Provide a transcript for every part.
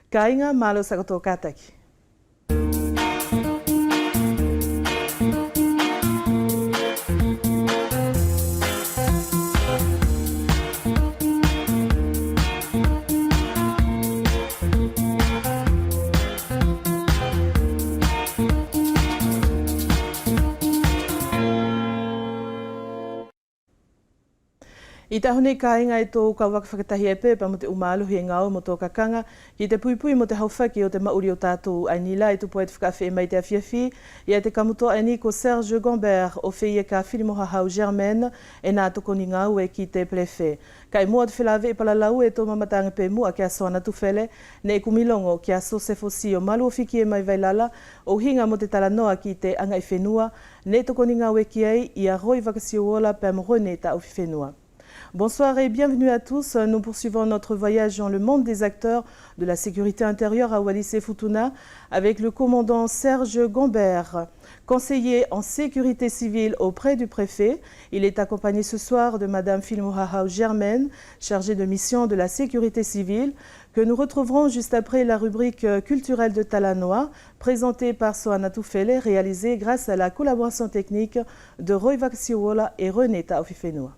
Ka inga malo sa kato kataki. I tahune ka inga i tō ka wakawhakatahi e pēpa mo te umāluhi e ngau mo tō kakanga ki te puipui mo te hauwhaki o te mauri o tātou ai nila i tupo e te whakawhi e mai te awhiawhi i a te kamuto ai ni ko Serge Gombert o whi e ka whirimoha hau Germaine e nā toko ni ngau e ki te prefe. Ka i mua te whilawe i palalau e tō mamatanga pē mua ki a soana tufele ne e kumilongo ki a Sosefo Sio malu o whiki e mai vailala o hinga mo te talanoa ki te anga i whenua ne toko ni ngau e ki ai i a roi wakasiowola pē morone ta au whenua. Bonsoir et bienvenue à tous. Nous poursuivons notre voyage dans le monde des acteurs de la sécurité intérieure à Wallis et Futuna avec le commandant Serge Gombert, conseiller en sécurité civile auprès du préfet. Il est accompagné ce soir de Madame Filmohahau Germaine, chargée de mission de la sécurité civile, que nous retrouverons juste après la rubrique culturelle de Talanoa, présentée par Soana Tufele, réalisée grâce à la collaboration technique de Roy Vaxiwola et René Taofifenua.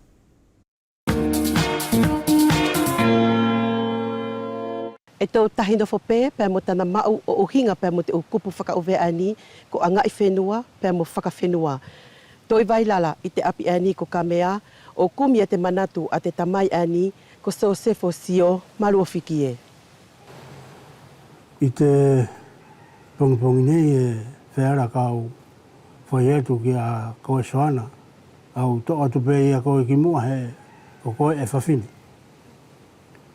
E tau tahi no whopē, pēr mo tana mau o hinga pēr mo te o kupu whakauwe ani, ko anga i whenua, pēr mo whakawhenua. Toi wailala i te api ani ko ka mea, o kumia te manatu a te tamai ani, ko Sosefo Sio, malu o whiki e. I te pongipongi nei e wheara kau whai etu ki a koe soana, au to atu pē ia koe ki mua he, o koe e whawhini.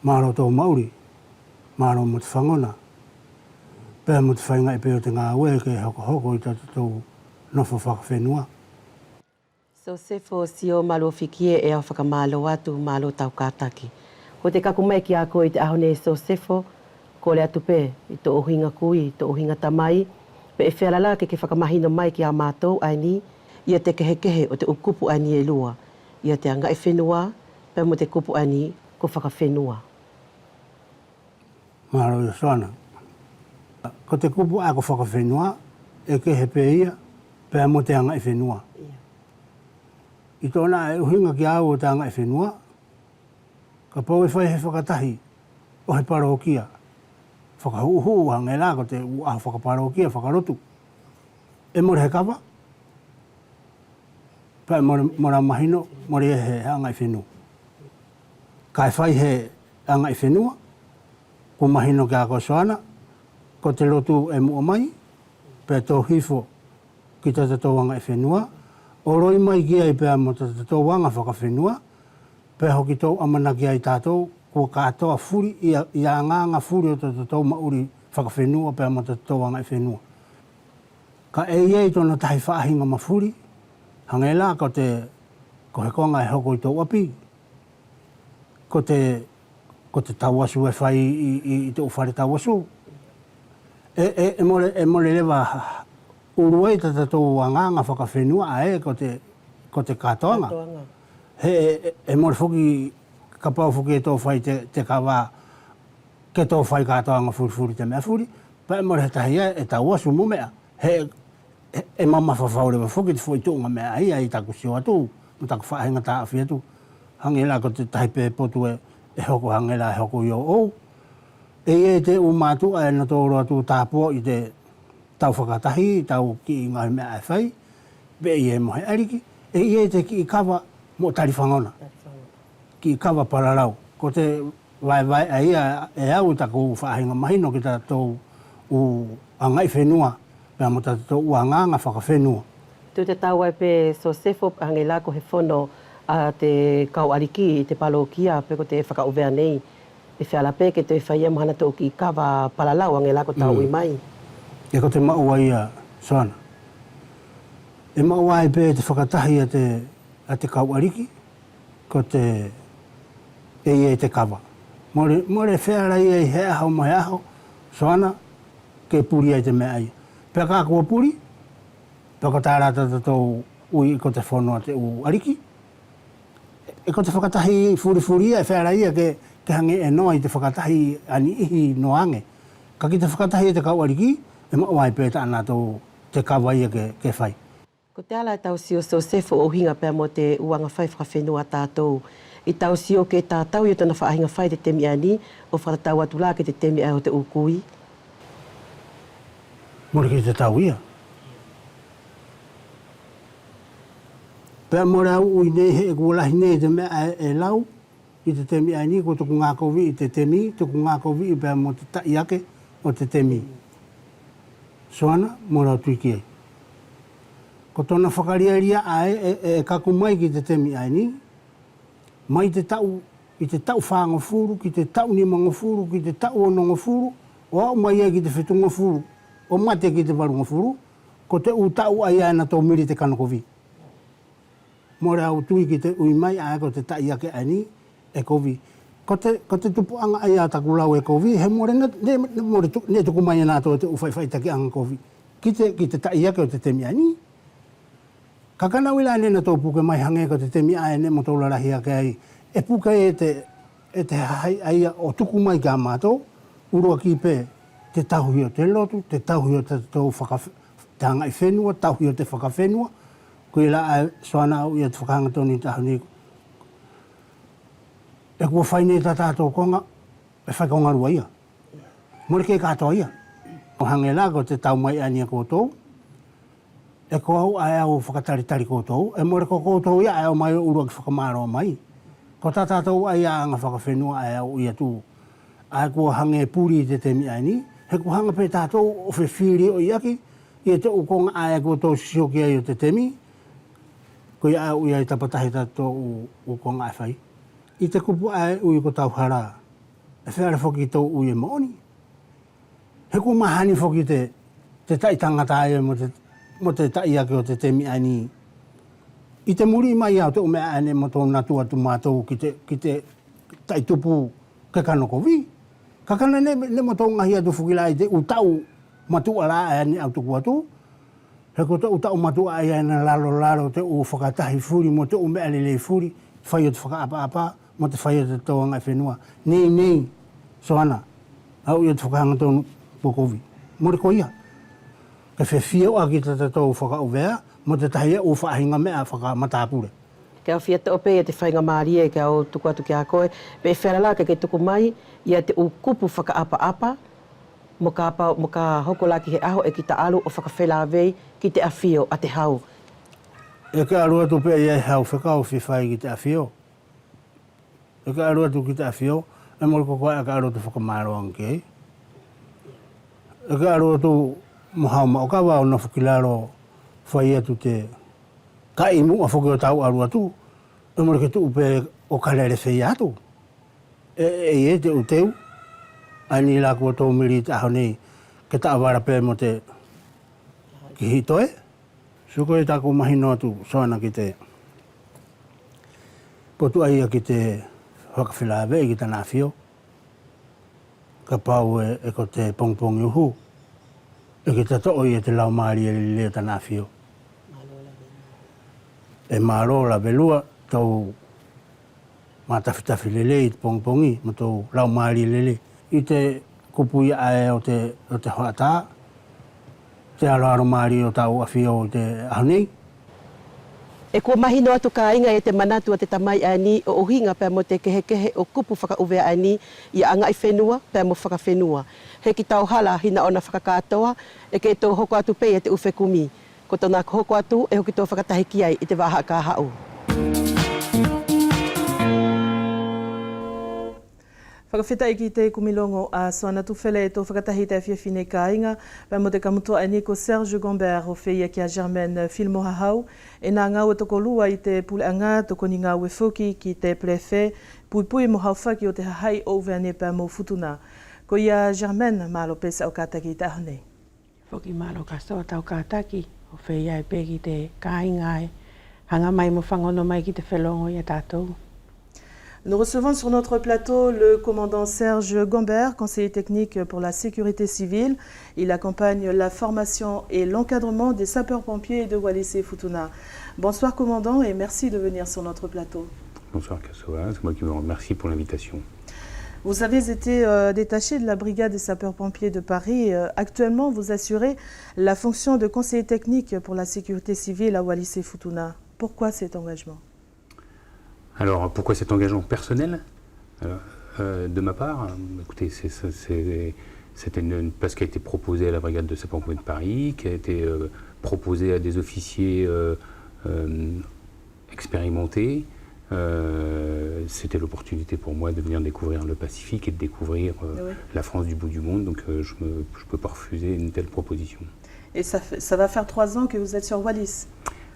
Maro tō mauri. Maro mo te whangona. Pēr mo te whainga i pēo te ngā ue ke hoko i tātou nofo whakawhenua. Sosefo Sio malu o whiki e au whakamalo atu malo tau kātaki. Ko te kakumai ki a koe i te ahone Sosefo, ko le atu pē i tō ohinga kui, tō ohinga tamai, pe e whealala ke whakamahino mai ki a mātou aini, ia te kehekehe o te ukupu ani e lua, ia te anga i whenua, pēr mo te kupu ani ko whakawhenua. Maro i soana. Ko te kupu a ko whakawhenua, e ke he pē ia, pēr mo te anga i whenua. I tōna e uhinga ki au o te anga i whenua, ka pau e whai he whakatahi o he parokia. Whakahuhu hange rā ko te ua whakaparokia, whakarotu. E more he kawa, pēr mora mahino, more e he anga i whenua. Ka e whai he anga i whenua, ko mahino ki a ko soana, ko te lotu e mua mai, pē tō hifo ki te tatou anga i whenua, o roi mai ki ai pē mo te tatou anga whakawhenua, pē hoki tō amana ki ai tātou, ko katoa furi, i a nganga furi o te tatou mauri whakawhenua, pē mo te tatou anga i whenua. Ka e iei tōna tahi whaahinga mafuri, hangela ko he konga e hoko i tō api, ko te tawasu e whai i te uwhare tawasu. E more lewa uruei te tatou anganga whakawhenua a ko te katoanga. E more whuki, ka pau whuki e tō whai te kawa, ke tō whai katoanga furi te mea furi, pa e more he tahi e tawasu mo mea. E mama whawhaurewa whuki te whai tōnga mea ai taku sio atu, mo taku whahenga tā awhi atu. Hangela ko te tahi pē potu e hoko hangela e hoko i o ou. E te umatu e na tōro atu tāpua i te tau whakatahi, tau ki i ngahi mea e whai, be i e mohe ariki. E te ki i kawa mo tari whangona. Ki i kawa pararau. Ko te vai e au taku whaahinga mahino ki tātou angai whenua, pēr mo tātou anganga whakawhenua. Tu te tau ai pe Sosefo hangela ko he whono a te kau ariki i te palokia, pe ko te whakauvea nei. E whiala pē ke te whaia mohana tō ki kawa palalau ange lako tau i mai. E ko te maua ia soana. E maua ai pē te whakatahi a te kau ariki, ko te e te kawa. More whiara ia i he aho mai aho, soana, ke puri ai te mea ai. Pea kā kua puri, pea ko tā rata tō ui ko te whono a te u ariki. E ko te whakatahi furi ia e whiara ia ke hange e noa i te whakatahi ani ihi noange. Ka ki te whakatahi e te kauariki, e mawai pēta ana tō te kawaia ke whai. Ko te ala tau si o Sosefo o hinga pēr mo te uanga whai whakawhenua tātou. I tau si o ke tātou i o tana whaahinga whai te temi ani o whakatau atu lā ke te temi ai o te ukui. Mori ki te tau ia. Pēr mo rau ui nei he e kualahi nei te mea e lau i te temi ani ko tuku ngā kovi i te temi, tuku ngā kovi i pēr mo te tai ake o te temi. Soana, mo rau tuiki ai. Ko tōna whakariaria ai e kaku mai ki te temi ani, mai te tau, i te tau whāngo furu, ki te tau ni mango furu, ki te tau onongo furu, o au mai ai ki te whetunga furu, o mate ki te warunga furu, ko te u tau ai ana tō miri te kanokovi. Mo rea au tui ki te ui mai ai ko te tai ake ani e kovi. Ko te tupuanga ai a taku lau e kovi, he more ne tuku mai ana tō te uwhaiwhai taki anga kovi. Ki te tai ake o te temi ani, ka kana wila nena tō puke mai hange ko te temi ai ne mo tō larahi ake ai, e puke e te hai ai o tuku mai ka mātou, urua ki pē te tahui o te lotu, te tahui o te tō te hanga i whenua, tahui o te whakawhenua, ko i la ai soana au i te whakahanga tōni tahuni. E kua whaine ta tātou konga, e whaikonga rua ia. Mori ke katoa ia. O hange la ko te tau mai ania koutou, e ko au ai au whakataritari koutou, e mori ko koutou ia ai au mai urua ki whakamaro mai. Ko ta tātou ai a anga whakawhenua ai au ia tū. Ai kua hange puri i te temi aini, he kua hanga pe tātou o whiwhiri o iaki, i te ukonga ai koutou sisioki ai o te temi, ko ia au ia i tapatahi tātou ukonga ai whai. I te kupu ai ui ko tau hara, e whare whoki tau ui e maoni. He kua mahani whoki te tai tangata ai mo te tai ake o te temi ani. I te muri mai au te umea ane mo tō natu atu mātou ki te tai tupu ke kanokovi. Ka kana ne mo tō ngahi atu whukila i te utau matua la ane au tuku atu. He ko te utau matua ai ane lalo te u whakatahi furi mo te umea lelei furi, whai o te whakaapa-apa, mo te whai o te tōanga i whenua. Nei, soana, au i o te whakahanga tōnu pukovi. Mori ko ia. Ke whiwhia o aki te tōu whakauvea, mo te tahia o whaahinga mea whakamatapure. Kia whia te ope e te whainga maarie kia o tuku atu ki a koe, pe e whera la ke tuku mai, ia te ukupu whakaapa-apa, mo ka hoko la ki he aho e ki ta alu o whakawhela vei ki te awhio a te hau. E ka arua tu pe ia hau whakao whiwhai ki te awhio. E ka arua tu ki te awhio, e mori kokoa e ka arua tu whakamaro anke. E ka arua tu mohau maokawa o na whakilaro whai atu te ka imu a whakio tau arua tu, e mori ke tu upe o karere whai atu. E te uteu, ani la kua tō miri te aho nei, ke ta awara pē mo te ki hitoe. Suko e tāko mahino atu soana ki te potu aia ki te whakawhilawe i ki tā nāwhio. Ka pau e ko te pongpongi uhu. E ki ta to'o i e te lau maari e lea tā nāwhio. E maro la velua tau mātawhitawhi lele i te pongpongi ma tau lau maari lele. I te kupu ia ae o te hoatā. Te aro maari o tau awhio o te ahonei. E kua mahino atu ka inga e te manatu a te tamai ani o uhinga pēr mo te kehe o kupu whakauvea ani i anga i whenua pēr mo whakawhenua. He ki tau hala hina ona whakakatoa e ke tō hoko atu pei e te uwhe kumi. Ko tōna hoko atu e hoki tō whakatahi ki ai i te waha ka hau. Whakawhita i ki te kumilongo a soana tuwhele e tō whakatahi te whiawhine ka inga, pēr mo te kamutoa e Nico Serge Gombert o whia ki a Germaine Filmohahau, e nā ngau e toko lua i te puleanga, toko ni ngau e whuki ki te prefe, pui mo hauwhaki o te hahai o vene pēr mo futuna. Ko ia Germaine malo pesa o kātaki i te ahonei. Whuki malo ka soa tau kātaki, o whia e pēki te ka inga e, hanga mai mo whangono mai ki te whelongo i a tātou. Nous recevons sur notre plateau le commandant Serge Gombert, conseiller technique pour la sécurité civile. Il accompagne la formation et l'encadrement des sapeurs-pompiers de Wallis et Futuna. Bonsoir commandant et merci de venir sur notre plateau. Bonsoir Kassoa, c'est moi qui vous remercie pour l'invitation. Vous avez été détaché de la brigade des sapeurs-pompiers de Paris. Actuellement, vous assurez la fonction de conseiller technique pour la sécurité civile à Wallis et Futuna. Pourquoi cet engagement? Alors, pourquoi cet engagement personnel? De ma part, écoutez, c'était une place qui a été proposée à la brigade de sapeurs-pompiers de Paris, qui a été proposée à des officiers expérimentés. C'était l'opportunité pour moi de venir découvrir le Pacifique et de découvrir la France du bout du monde, donc je ne peux pas refuser une telle proposition. Et ça va faire 3 ans que vous êtes sur Wallis?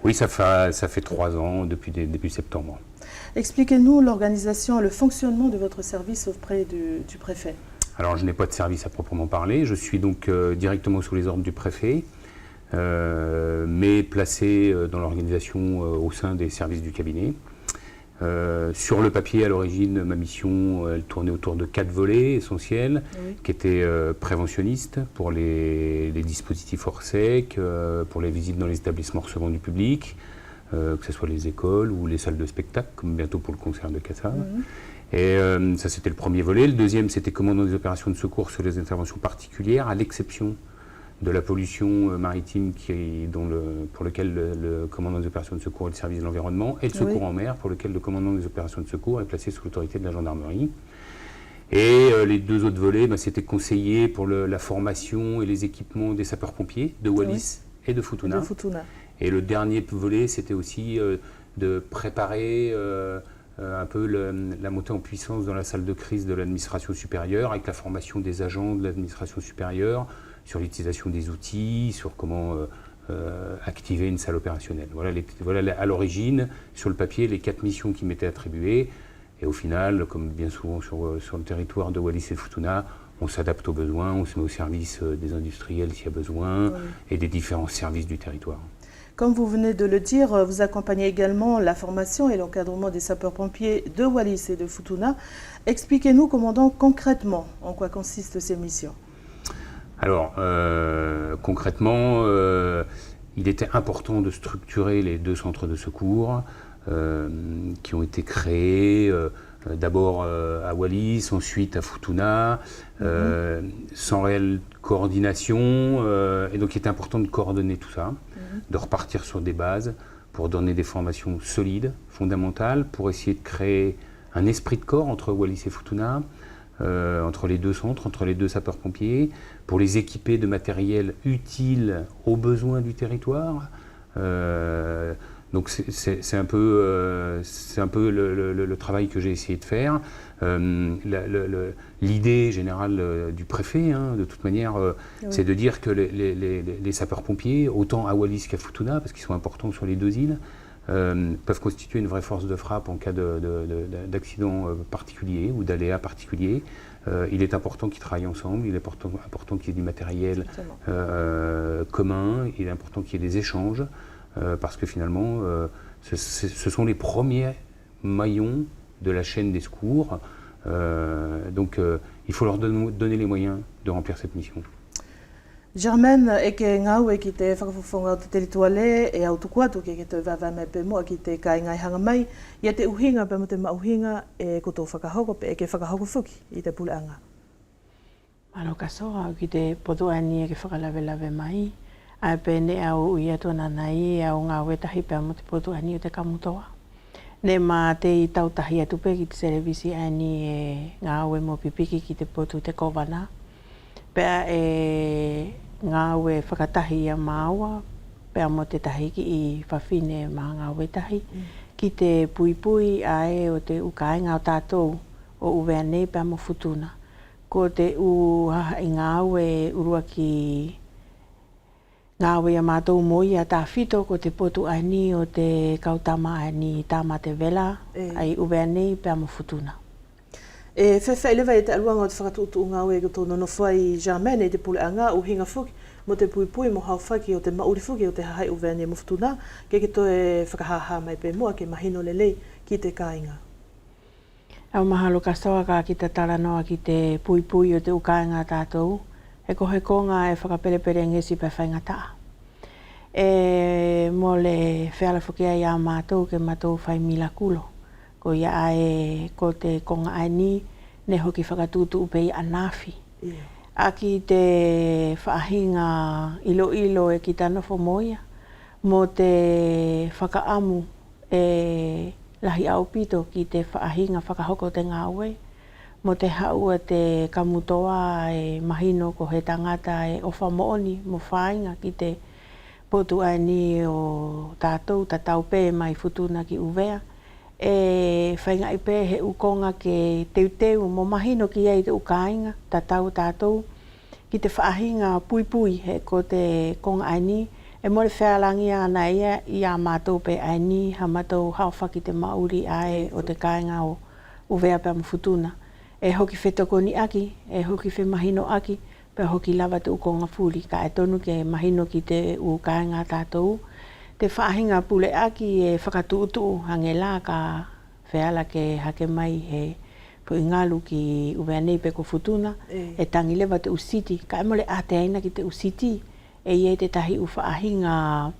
Oui, ça fait 3 ans, depuis début septembre. Expliquez-nous l'organisation, le fonctionnement de votre service auprès du préfet. Alors, je n'ai pas de service à proprement parler, je suis donc directement sous les ordres du préfet, mais placé dans l'organisation au sein des services du cabinet. Sur le papier, à l'origine, ma mission, elle tournait autour de 4 volets essentiels, qui étaient préventionnistes pour les dispositifs hors sec, pour les visites dans les établissements recevant du public, que ce soit les écoles ou les salles de spectacle, comme bientôt pour le concert de Kassab. Et ça, c'était le premier volet. Le deuxième, c'était commandant des opérations de secours sur les interventions particulières, à l'exception de la pollution maritime pour lequel le commandant des opérations de secours est le service de l'environnement, et le secours en mer, pour lequel le commandant des opérations de secours est placé sous l'autorité de la gendarmerie. Et les 2 autres volets, c'était conseiller pour la formation et les équipements des sapeurs-pompiers de Wallis et de Futuna. Et le dernier volet, c'était aussi de préparer un peu la montée en puissance dans la salle de crise de l'administration supérieure, avec la formation des agents de l'administration supérieure, sur l'utilisation des outils, sur comment activer une salle opérationnelle. Voilà à l'origine, sur le papier, les 4 missions qui m'étaient attribuées. Et au final, comme bien souvent sur le territoire de Wallis et Futuna, on s'adapte aux besoins, on se met au service des industriels s'il y a besoin, et des différents services du territoire. Comme vous venez de le dire, vous accompagnez également la formation et l'encadrement des sapeurs-pompiers de Wallis et de Futuna. Expliquez-nous, commandant, concrètement en quoi consistent ces missions. Alors, concrètement, il était important de structurer les 2 centres de secours qui ont été créés d'abord à Wallis, ensuite à Futuna, sans réelle coordination. Et donc, il était important de coordonner tout ça, de repartir sur des bases pour donner des formations solides, fondamentales, pour essayer de créer un esprit de corps entre Wallis et Futuna, entre les 2 centres, entre les 2 sapeurs-pompiers, pour les équiper de matériel utile aux besoins du territoire. Donc c'est un peu le travail que j'ai essayé de faire. L'idée générale du préfet, de toute manière, c'est de dire que les sapeurs-pompiers, autant à Wallis qu'à Futuna, parce qu'ils sont importants sur les 2 îles, peuvent constituer une vraie force de frappe en cas d'accident particulier ou d'aléa particulier. Il est important qu'ils travaillent ensemble, il est important qu'il y ait du matériel commun, il est important qu'il y ait des échanges, parce que finalement, ce sont les premiers maillons de la chaîne des secours. Donc il faut leur donner les moyens de remplir cette mission. Germaine, e ke ngau e ki te whakafofonga o te terituale e au tuku atu ke te wawa me pe moa ki te kai ngai hanga mai ia te uhinga pe mo te mauhinga e koto whakahoko pe e ke whakahoko fuki i te puleanga. Malo ka soa ki te potoani e ke whakalawelawe mai a pe ne au ui atu nanai au ngā wetahi pe mo te potoani o te kamutoa. Ne ma te i tautahi atu pe ki te televisi ani e ngā ue mo pipiki ki te potu te kovana. Pea e ngā ue whakatahi a māua, pea mo te tahiki i whawhine mā ngā ue tahi. Ki te puipui a e o te ukainga o tātou o uwea nei pea mo Futuna. Ko te uhaha i ngā ue urua ki ngā ue a mātou moi a tā whito ko te potu ani o te kautama ani tāma te vela ai uwea nei pea mo Futuna. E whewhai lewa e te aluanga o te whakatutu ngā ue ko tōna no whai Germaine e te puleanga o hinga fuki mo te puipui mo hauwhaki o te mauri fuki o te hahai uwea nei mo Futuna ke to e whakahaha mai pe moa ke mahino lelei ki te kāinga. Au mahalo ka soa ka ki te taranoa ki te puipui o te ukainga tātou e kohe konga e whakapelepere ngesi pe whainga taa. E mo le wheala fuki ai a mātou ke mātou whai mila kulo. Ko ia e ko te konga ai ni ne hoki whakatutu upei anafi. Aki te whaahinga ilo e ki tanofo moia, mo te whakaamu e lahi au pito ki te whaahinga whakahoko te ngāwe, mo te haua te kamutoa e mahino ko he tangata e ofa mooni mo whainga ki te potuani o tātou, tatau pē mai futuna ki uvea. E whainga i pē he ukonga ke teuteu mo mahino ki ei te ukainga, tatau tātou, ki te whaahinga pui he ko te konga aini, e more whealangi ana ia i a mātou pē aini, ha mātou hauwhaki te mauri ai o te kainga o uvea pē mawhutuna. E hoki whetokoni aki, e hoki whe mahino aki, pē hoki lava te ukonga puli, ka e tonu ke mahino ki te ukainga tātou. Te whaahinga pule aki e whakatuutu hange la ka wheala ke hake mai he puingalu ki uvea nei pe ko futuna e tangi lewa te usiti. Ka emole a te aina ki te usiti e ie te tahi u whaahinga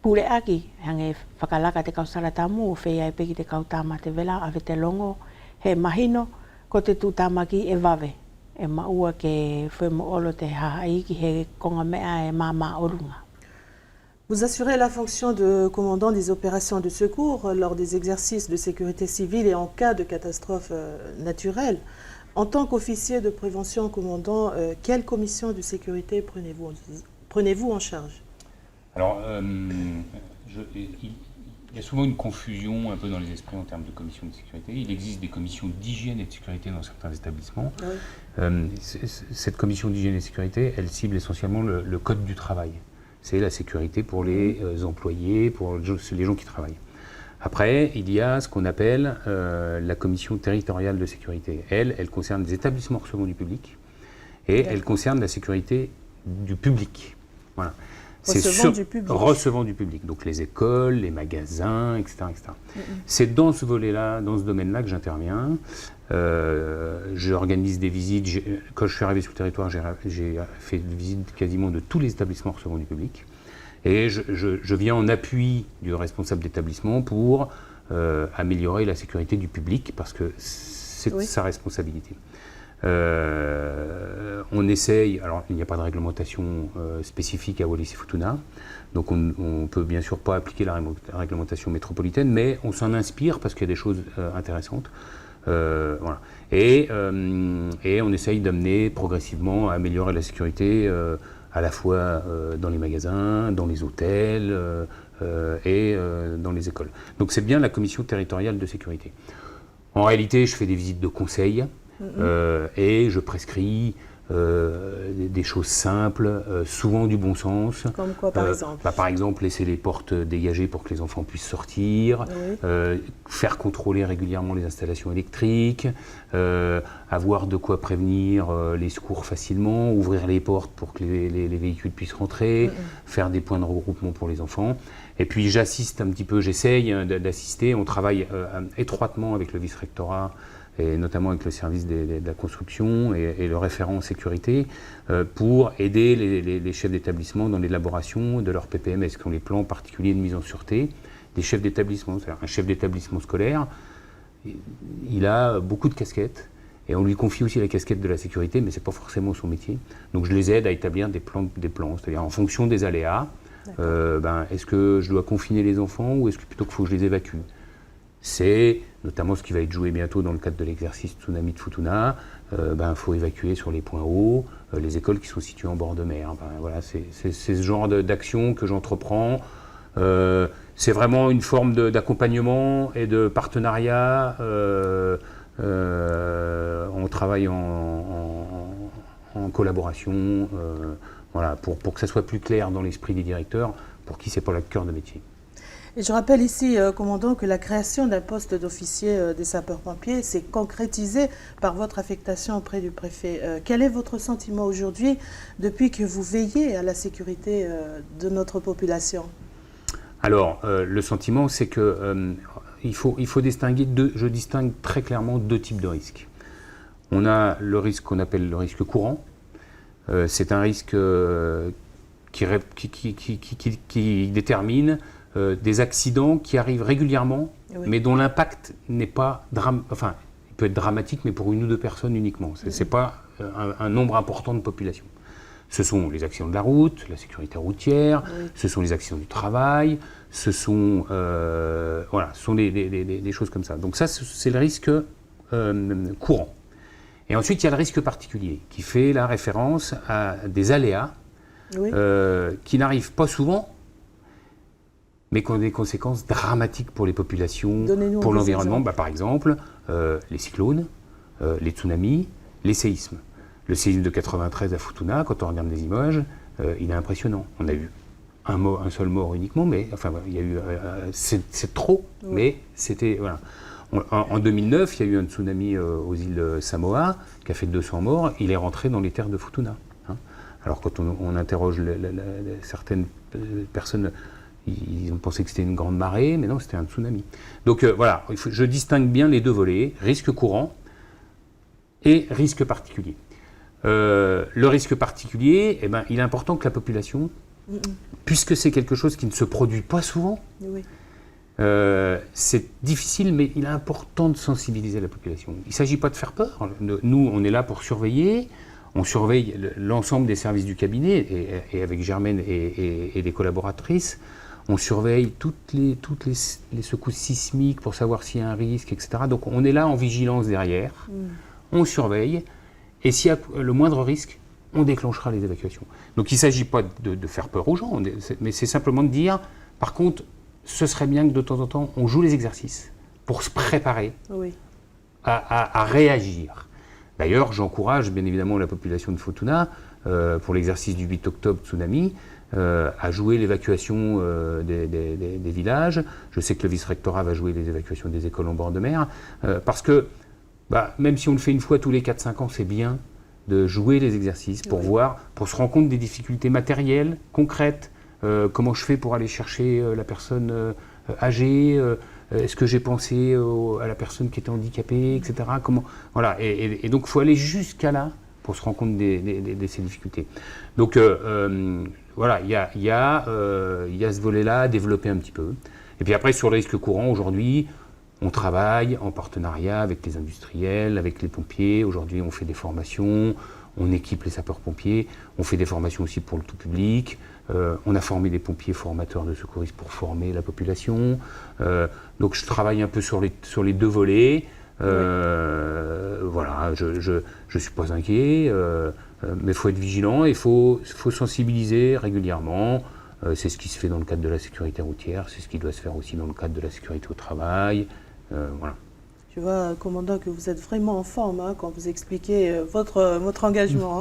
pule aki hange whakalaka te kausara tamu o whea e peki te kautama te vela ave te longo he mahino ko te tūtamaki e vave. E maua ke whemo olo te haai ki he konga mea e mama orunga. Vous assurez la fonction de commandant des opérations de secours lors des exercices de sécurité civile et en cas de catastrophe naturelle. En tant qu'officier de prévention commandant, quelle commission de sécurité prenez-vous en charge? Alors, il y a souvent une confusion un peu dans les esprits en termes de commission de sécurité. Il existe des commissions d'hygiène et de sécurité dans certains établissements. Oui. Cette commission d'hygiène et de sécurité, elle cible essentiellement le code du travail. C'est la sécurité pour les employés, pour les gens qui travaillent. Après, il y a ce qu'on appelle la commission territoriale de sécurité. Elle concerne les établissements recevant du public et elle concerne la sécurité du public. Voilà. Recevant du public, donc les écoles, les magasins, etc. C'est dans ce volet-là, dans ce domaine-là que j'interviens. J'organise des visites. Quand je suis arrivé sur le territoire, j'ai fait des visites quasiment de tous les établissements recevant du public. Et je viens en appui du responsable d'établissement pour améliorer la sécurité du public, parce que c'est sa responsabilité. On essaye, alors il n'y a pas de réglementation spécifique à Wallis-et-Futuna, donc on ne peut bien sûr pas appliquer la réglementation métropolitaine, mais on s'en inspire parce qu'il y a des choses intéressantes. Voilà. Et on essaye d'amener progressivement à améliorer la sécurité à la fois dans les magasins, dans les hôtels et dans les écoles. Donc c'est bien la commission territoriale de sécurité. En réalité, je fais des visites de conseil. Et je prescris des choses simples, souvent du bon sens. Comme quoi, par exemple? Par exemple, laisser les portes dégagées pour que les enfants puissent sortir, faire contrôler régulièrement les installations électriques, avoir de quoi prévenir les secours facilement, ouvrir les portes pour que les véhicules puissent rentrer, faire des points de regroupement pour les enfants. Et puis j'assiste un petit peu, j'essaye d'assister, on travaille étroitement avec le vice-rectorat, et notamment avec le service de la construction et le référent en sécurité, pour aider les chefs d'établissement dans l'élaboration de leur PPMS, qui ont les plans particuliers de mise en sûreté des chefs d'établissement. C'est-à-dire un chef d'établissement scolaire, il a beaucoup de casquettes, et on lui confie aussi la casquette de la sécurité, mais ce n'est pas forcément son métier. Donc je les aide à établir des plans, c'est-à-dire en fonction des aléas, est-ce que je dois confiner les enfants ou est-ce que plutôt qu'il faut que je les évacue? C'est notamment ce qui va être joué bientôt dans le cadre de l'exercice Tsunami de Futuna. Faut évacuer sur les points hauts les écoles qui sont situées en bord de mer. Voilà, c'est ce genre d'action que j'entreprends. C'est vraiment une forme d'accompagnement et de partenariat. On travaille en collaboration, voilà, pour que ça soit plus clair dans l'esprit des directeurs, pour qui c'est pas le cœur de métier. Et je rappelle ici, commandant, que la création d'un poste d'officier des sapeurs-pompiers s'est concrétisée par votre affectation auprès du préfet. Quel est votre sentiment aujourd'hui depuis que vous veillez à la sécurité de notre population? Alors, le sentiment, c'est que il faut distinguer je distingue très clairement deux types de risques. On a le risque qu'on appelle le risque courant. C'est un risque qui détermine des accidents qui arrivent régulièrement, mais dont l'impact n'est pas peut être dramatique, mais pour 1 ou 2 personnes uniquement. Ce n'est pas un nombre important de population. Ce sont les accidents de la route, la sécurité routière, ce sont les accidents du travail, ce sont, des choses comme ça. Donc ça, c'est le risque courant. Et ensuite, il y a le risque particulier, qui fait la référence à des aléas qui n'arrivent pas souvent, mais qui ont des conséquences dramatiques pour les populations, pour l'environnement. Par exemple, les cyclones, les tsunamis, les séismes. Le séisme de 93 à Futuna, quand on regarde des images, il est impressionnant. On a eu un seul mort uniquement, mais enfin, il y a eu, c'est trop, mais c'était, voilà. En 2009, il y a eu un tsunami aux îles Samoa qui a fait 200 morts. Il est rentré dans les terres de Futuna. Hein. Alors quand on interroge certaines personnes, ils ont pensé que c'était une grande marée, mais non, c'était un tsunami. Donc voilà, je distingue bien les 2 volets, risque courant et risque particulier. Le risque particulier, il est important que la population, puisque c'est quelque chose qui ne se produit pas souvent, c'est difficile, mais il est important de sensibiliser la population. Il ne s'agit pas de faire peur. Nous, on est là pour surveiller. On surveille l'ensemble des services du cabinet, et avec Germaine et les collaboratrices, on surveille toutes les secousses sismiques pour savoir s'il y a un risque, etc. Donc on est là en vigilance derrière, on surveille, et s'il y a le moindre risque, on déclenchera les évacuations. Donc il ne s'agit pas de faire peur aux gens, mais c'est simplement de dire, par contre, ce serait bien que de temps en temps, on joue les exercices pour se préparer à réagir. D'ailleurs, j'encourage bien évidemment la population de Futuna, pour l'exercice du 8 octobre tsunami, à jouer l'évacuation des villages. Je sais que le vice-rectorat va jouer les évacuations des écoles en bord de mer, parce que même si on le fait une fois tous les 4-5 ans, c'est bien de jouer les exercices pour voir, pour se rendre compte des difficultés matérielles, concrètes. Comment je fais pour aller chercher la personne âgée, est-ce que j'ai pensé à la personne qui était handicapée, etc. Voilà. Et donc il faut aller jusqu'à là pour se rendre compte de ces difficultés. Donc voilà, il y a ce volet-là à développer un petit peu. Et puis après, sur le risque courant, aujourd'hui, on travaille en partenariat avec les industriels, avec les pompiers. Aujourd'hui, on fait des formations, on équipe les sapeurs-pompiers, on fait des formations aussi pour le tout public. On a formé des pompiers formateurs de secouristes pour former la population. Donc je travaille un peu sur les 2 volets. Voilà, je ne suis pas inquiet, mais il faut être vigilant et il faut sensibiliser régulièrement. C'est ce qui se fait dans le cadre de la sécurité routière, c'est ce qui doit se faire aussi dans le cadre de la sécurité au travail. Voilà. Je vois, commandant, que vous êtes vraiment en forme quand vous expliquez votre engagement.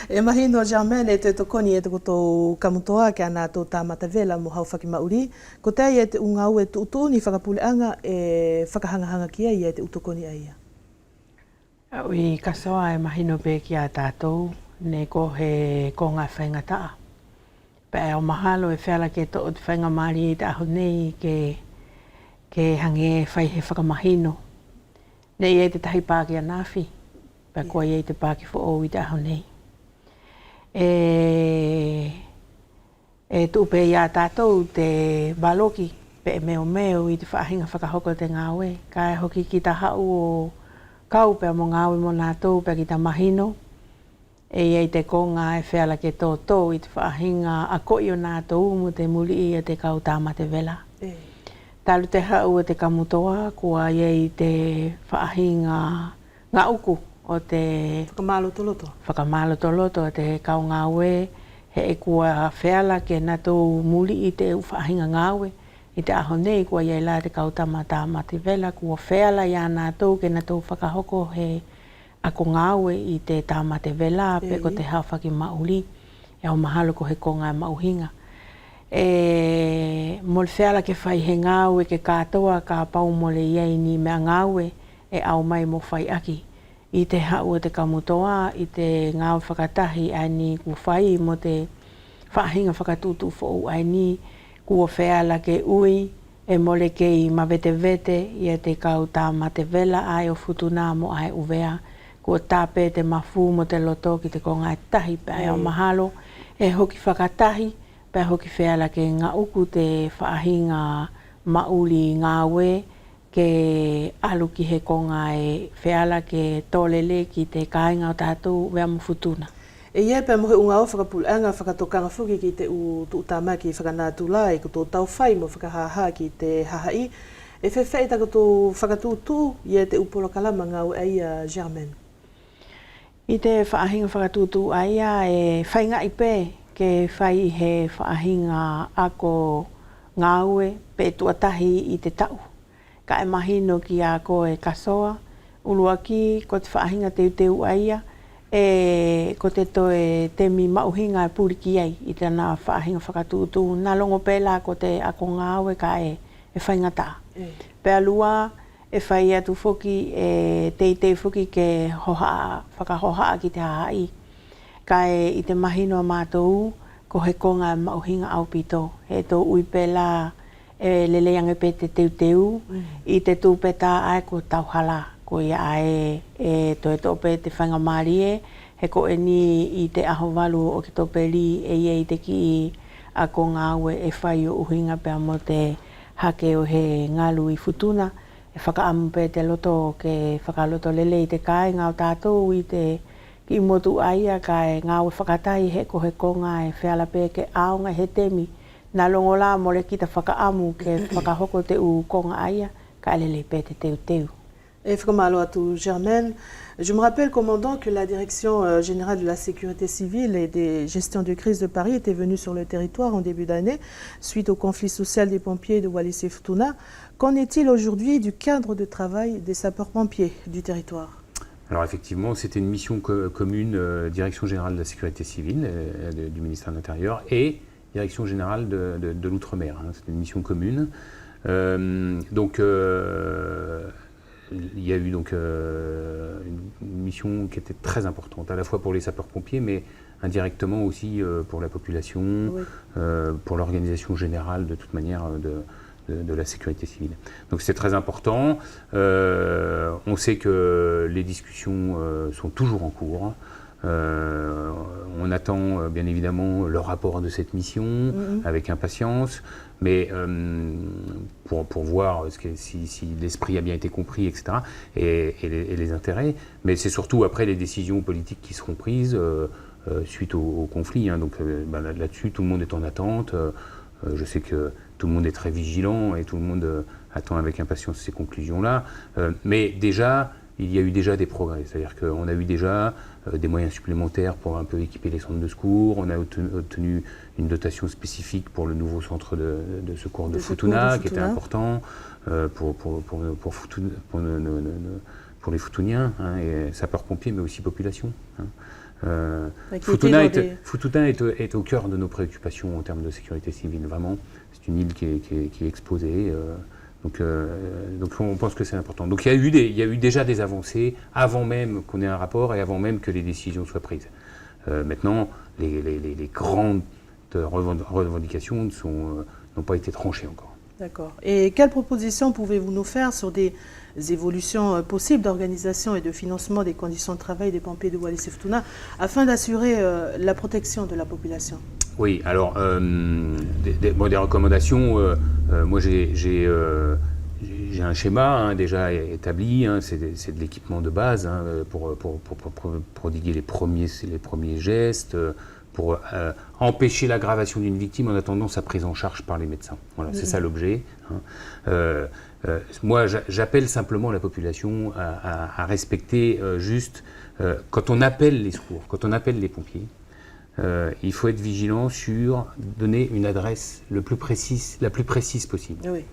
E mahino Germaine e te tokoni e te koto kamutoa ke ana tō tāmatawela mo hauwhaki mauri. Ko te ai e te ungau e te utoni whakapuleanga e whakahangahanga ki ai e te utokoni ai. Ui kasoa e mahino pe ki a tātou ne ko he ko ngā whainga taa. Pe o mahalo e whiala ke to o te whainga maari e te aho nei ke hange whai he whakamahino. Nei e te tahi pāki a nāwhi, pa koe e te pāki fo o i te aho nei. E tupe i a tātou te baloki, pe e meo i te whaahinga whakahoko te ngāwe. Ka e hoki ki ta hau o kau pe mo ngāwe mo nātou pe ki ta mahino. E te konga e whiala ke tōtō i te whaahinga a koi o nātou mo te muri i a te kau tāma te vela. Talu te hau o te kamutoa, kua iei te whaahinga ngā uku o te whakamālotoloto o te kau ngāwe, he e kua whiala ke nātou muli i te whaahinga ngāwe. I te aho nei, kua iei la te kau tāma te vela, kua whiala i a nātou ke nātou whakahoko he ako ngāwe i te tāma te vela, pe ko te hawhaki mauri, e au mahalo ko he konga mauhinga. Mo le whiala ke whai he ngāwe ke kātoa ka pau mo le iei ni mea ngāwe e au mai mo whai aki. I te hau o te kamutoa, i te ngāwe whakatahi ani ku whai mo te whaahinga whakatutu fōu ani kua whiala ke ui e mole ke i mawete vete i te kau tāma te vela ai o Futuna mo ai uvea kua tāpe te mafu mo te loto ki te konga e tahi pe ai o mahalo e hoki whakatahi pe hoki whiala ke ngā uku te whaahinga mauli ngāwe ke alu ki he konga e whiala ke tōlele ki te kāinga o tātou wea mawhutuna. E ia pe mohe unga o whakapulanga whakatokanga whuki ki te utama ki whakanātu lai ko tō tau whai mo whakahaha ki te hahai. E whewhai tako tō whakatūtū ia te upolo kalama ngau ai Germaine. I te whaahinga whakatūtū aia e whainga i pē ke whai he whaahinga ako ngāue pe tuatahi i te tau. Ka e mahino ki a ko e kasoa, ulua ki ko te whaahinga teu aia, e ko te toe temi mauhinga e puriki ai i tēnā whaahinga whakatūtū. Nā longo pēlā ko te ako ngāue ka e whainga tā. Pea lua e whai atu whoki e teitei whoki ke whakahohaa ki te haai. Ka e i te mahino a mātou ko he konga mauhinga au pito. He tō ui pēlā e leleange pe te teu i te tūpeta ai ko tauhala. Ko ia ai e toi tope te whainga marie, he ko e ni i te aho walu o ke tope li e ia i te ki a ko ngāwe e whai o uhinga pia mo te hake o he ngalu i futuna. E whakaamu pe te loto ke whakaloto lele i te kāinga o tātou i te ki motu aia ka e ngāwe whakatai he ko he konga e whiala pe ke aonga he temi. Nā longo la mo le kita whakaamu ke whakahoko te u konga aia ka lele pe te teu. Et Fkamalo Atou Germaine, je me rappelle, commandant, que la Direction générale de la sécurité civile et des gestions de crise de Paris était venue sur le territoire en début d'année, suite au conflit social des pompiers de Wallis et Futuna. Qu'en est-il aujourd'hui du cadre de travail des sapeurs-pompiers du territoire? Alors effectivement, c'était une mission commune, Direction générale de la sécurité civile du ministère de l'Intérieur et Direction générale de l'Outre-mer. Hein. C'était une mission commune. Il y a eu donc une mission qui était très importante, à la fois pour les sapeurs-pompiers, mais indirectement aussi pour la population, oui. Pour l'organisation générale de toute manière de la sécurité civile. Donc c'est très important. On sait que les discussions sont toujours en cours. On attend bien évidemment le rapport de cette mission avec impatience, mais pour voir si l'esprit a bien été compris, etc., et les intérêts. Mais c'est surtout après les décisions politiques qui seront prises suite au conflit. Hein. Donc là-dessus, tout le monde est en attente. Je sais que tout le monde est très vigilant et tout le monde attend avec impatience ces conclusions-là. Mais déjà, il y a eu déjà des progrès. C'est-à-dire qu'on a eu déjà des moyens supplémentaires pour un peu équiper les centres de secours. On a obtenu une dotation spécifique pour le nouveau centre de secours de Futuna, qui était important pour les Futuniens, hein, et sapeurs-pompiers, mais aussi population. Hein. Futuna est au cœur de nos préoccupations en termes de sécurité civile, vraiment. C'est une île qui est exposée. Donc on pense que c'est important. Donc il y a eu déjà des avancées avant même qu'on ait un rapport et avant même que les décisions soient prises. Maintenant, les grandes revendications n'ont pas été tranchées encore. D'accord. Et quelles propositions pouvez-vous nous faire sur des évolutions possibles d'organisation et de financement des conditions de travail des pompiers de Wallis et Futuna afin d'assurer la protection de la population? Oui, alors des recommandations, moi j'ai un schéma hein, déjà établi, hein, c'est de l'équipement de base hein, pour prodiguer les premiers gestes, pour empêcher l'aggravation d'une victime en attendant sa prise en charge par les médecins. Voilà, c'est ça l'objet. Hein. Moi j'appelle simplement la population à respecter juste, quand on appelle les secours, quand on appelle les pompiers, il faut être vigilant sur donner une adresse la plus précise possible. Oui.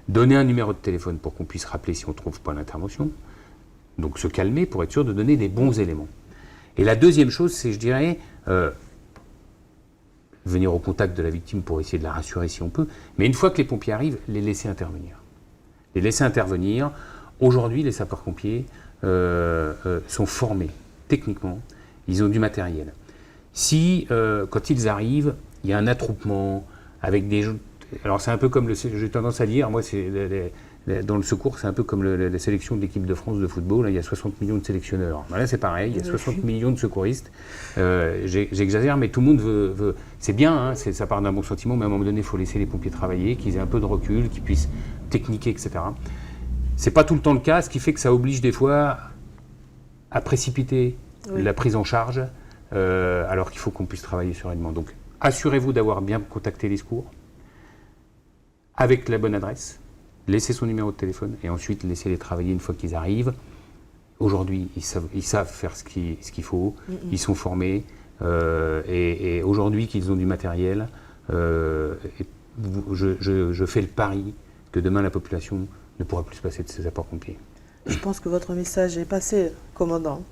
Donner un numéro de téléphone pour qu'on puisse rappeler si on ne trouve pas l'intervention. Donc se calmer pour être sûr de donner des bons éléments. Et la deuxième chose, c'est, je dirais, venir au contact de la victime pour essayer de la rassurer si on peut. Mais une fois que les pompiers arrivent, les laisser intervenir. Les laisser intervenir. Aujourd'hui, les sapeurs-pompiers sont formés techniquement. Ils ont du matériel. Si, quand ils arrivent, il y a un attroupement avec des gens... Alors c'est un peu comme, j'ai tendance à dire, moi dans le secours, c'est un peu comme la sélection de l'équipe de France de football, là, il y a 60 millions de sélectionneurs. Là c'est pareil, il y a 60 millions de secouristes. J'exagère, mais tout le monde veut... C'est bien, hein, ça part d'un bon sentiment, mais à un moment donné, il faut laisser les pompiers travailler, qu'ils aient un peu de recul, qu'ils puissent techniquer, etc. C'est pas tout le temps le cas, ce qui fait que ça oblige des fois à précipiter la prise en charge, alors qu'il faut qu'on puisse travailler sereinement. Donc, assurez-vous d'avoir bien contacté les secours, avec la bonne adresse, laissez son numéro de téléphone, et ensuite laissez-les travailler une fois qu'ils arrivent. Aujourd'hui, ils savent faire ce qu'il faut, ils sont formés, et aujourd'hui qu'ils ont du matériel, je fais le pari que demain la population ne pourra plus se passer de ses sapeurs-pompiers. Je pense que votre message est passé, commandant.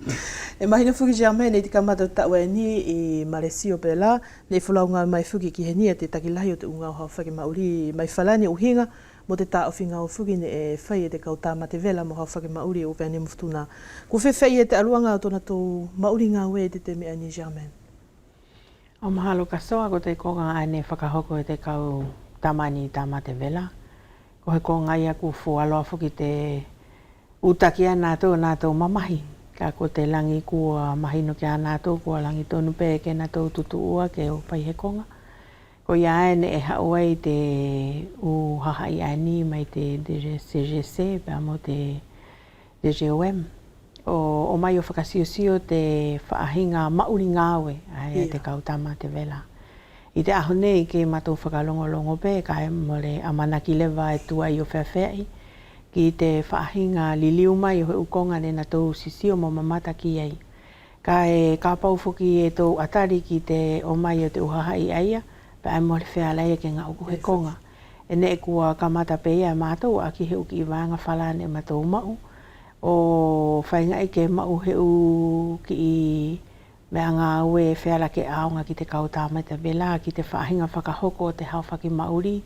E mahina fuki Germain nei te kamata taueni i Malesi o pela, nei fulaunga mai fuki ki henia te takilahi o te unga o hawhaki mauri mai falani uhinga, mo te taofinga o fuki ne e whai e te kauta matevela mo hawhaki mauri o vene muftuna. Ko whewhai e te aluanga o tona tō mauri ngā ue te mea ni Germain. O mahalo kasoa ko te konga ane whakahoko e te kau tamani tamatevela. Ko he konga ia ku fualoa fuki te utaki a nātou mamahi. Ka ko te langi kua mahino ki a nātou, kua langi tonu pē ke nātou tutu ua ke o pai he konga. Ko ia ene e hauai te u hahai ani mai te DGCGC, pēr mo te DGOM. O mai o whakasiosio te whaahinga mauri ngāwe, ai te kautama te vela. I te aho nei ke matou whakalongolongo pē, ka e mole amanaki lewa e tua i o whewhei, ki te whaahinga liliu mai o he ukonga ne na tau sisio mo mamata ki ai. Ka e kāpau whuki e tau atari ki te o mai o te uhahai aia, pa e mole whea leia ke ngā uku he konga. E ne kua kamata pe ia mātou a ki he uki i vanga whalane matou mau. O whainga i ke mau he u ki i mea ngā ue whea la ke aonga ki te kautama te vela, ki te whaahinga whakahoko o te hauwhaki mauri.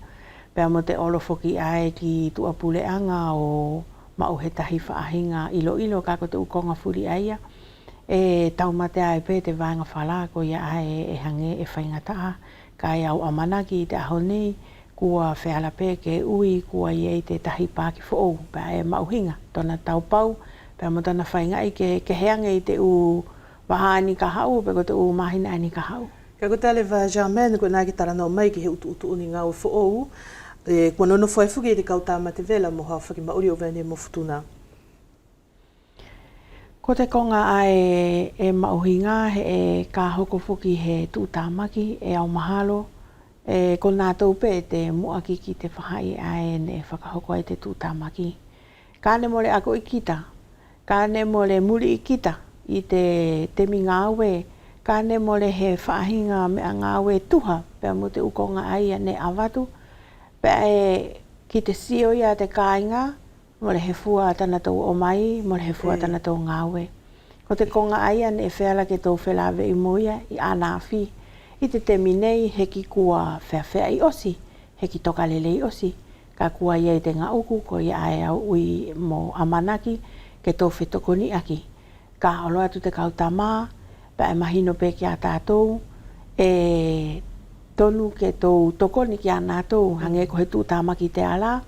Pea mo te olo whoki ai ki tuapuleanga o mau he tahi whaahinga ilo kako te ukonga furi aia. E taumate ai pe te vanga whala ko ia ai e hange e whaingataa. Ka e au amanaki te aho nei kua wheala pe ke ui kua iei te tahi pāki whoou. Pea e mauhinga tona taupau. Pea mo tona whainga i ke heange i te u wahani ka hau pe ko te u mahina ani ka hau. Ka ko tale wa Germain ko nā ki tarana o mai ki he utu uni ngā o whoou. Kua nono whai fuki e te kautama te vela mo hawhaki mauri o vene mo futuna. Ko te konga ai e mauhinga he e ka hoko fuki he tūtāmaki e au mahalo. Ko nātou pe te muaki ki te whahai ai ne whakahoko ai te tūtāmaki. Ka ne mole ako i kita. Ka ne mole muri i kita i te mi ngāwe. Ka ne mole he whaahinga mea ngāwe tuha pēr mo te ukonga ai ne awatu. Pea e ki te sio ia te kāinga, mole he fua tana tau o mai, mole he fua tana tau ngāwe. Ko te konga aia ne e whela ke tau whelawe i moia i ānawhi. I te temi nei heki kua whea i osi, heki toka lele i osi. Ka kua iei te ngā uku ko ia ai au ui mo amanaki ke tau whetokoni aki. Ka olo atu te kautama, pea e mahino pe ki a tātou, tonu ke tau tokoni ki a nātou hange ko he tūtāmaki te ala.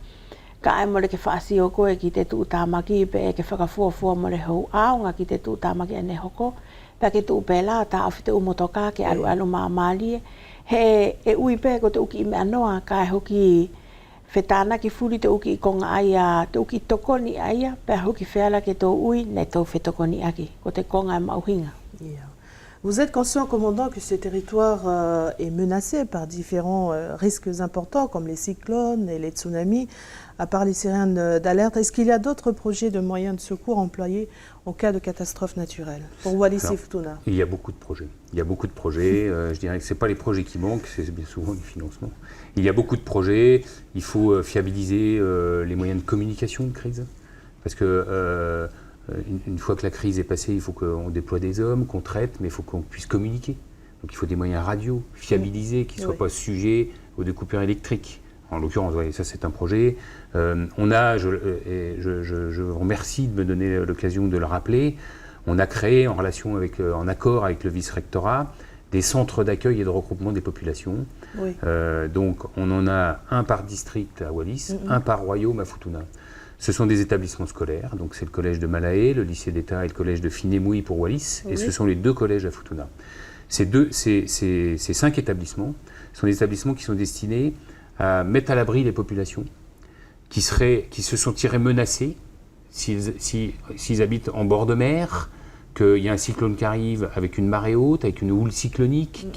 Ka ai mole ke whaasio koe ki te tūtāmaki pe e ke whakafuafua mole hau aonga ki te tūtāmaki ane hoko. Pea ke tūpela ta awhite umotoka ke alu maamalie. He e ui pe ko te uki i mea noa ka e hoki whetana ki furi te uki i konga aia, te uki tokoni aia. Pea hoki wheala ke tau ui nei tau whetokoni aki. Ko te konga e mauhinga. Yeah. Vous êtes conscient, commandant, que ce territoire est menacé par différents risques importants comme les cyclones et les tsunamis, à part les sirènes d'alerte. Est-ce qu'il y a d'autres projets de moyens de secours employés en cas de catastrophe naturelle pour Wallis et Futuna? Il y a beaucoup de projets. Il y a beaucoup de projets. Je dirais que ce n'est pas les projets qui manquent, c'est bien souvent les financements. Il y a beaucoup de projets. Il faut fiabiliser les moyens de communication de crise. Parce que une fois que la crise est passée, il faut qu'on déploie des hommes, qu'on traite, mais il faut qu'on puisse communiquer. Donc il faut des moyens radio, fiabilisés, qui ne soient pas sujets aux découpures électriques. En l'occurrence, ça c'est un projet. On a, je vous remercie de me donner l'occasion de le rappeler, on a créé en accord avec le vice-rectorat des centres d'accueil et de regroupement des populations. Oui. Donc on en a un par district à Wallis, un par royaume à Futuna. Ce sont des établissements scolaires, donc c'est le collège de Malaé, le lycée d'État et le collège de Finemouy pour Wallis, et ce sont les deux collèges à Futuna. Ces 5 établissements sont des établissements qui sont destinés à mettre à l'abri les populations qui se sentiraient menacées s'ils habitent en bord de mer, qu'il y a un cyclone qui arrive avec une marée haute, avec une houle cyclonique,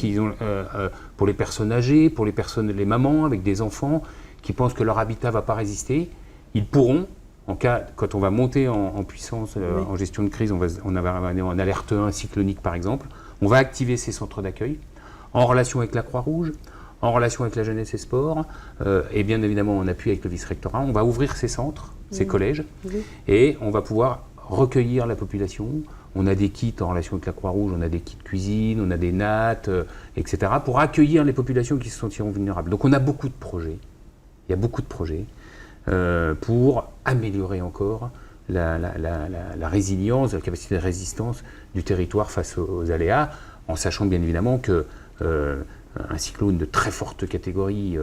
pour les personnes âgées, pour les mamans avec des enfants qui pensent que leur habitat ne va pas résister, ils pourront, quand on va monter en puissance en gestion de crise, on va avoir en alerte 1 cyclonique par exemple, on va activer ces centres d'accueil en relation avec la Croix-Rouge, en relation avec la jeunesse et sport, et bien évidemment en appui avec le vice-rectorat. On va ouvrir ces centres, ces collèges, et on va pouvoir recueillir la population. On a des kits en relation avec la Croix-Rouge, on a des kits cuisine, on a des nattes, etc., pour accueillir les populations qui se sentiront vulnérables. Donc on a beaucoup de projets, il y a beaucoup de projets pour améliorer encore la résilience, la capacité de résistance du territoire face aux aléas, en sachant bien évidemment que un cyclone de très forte catégorie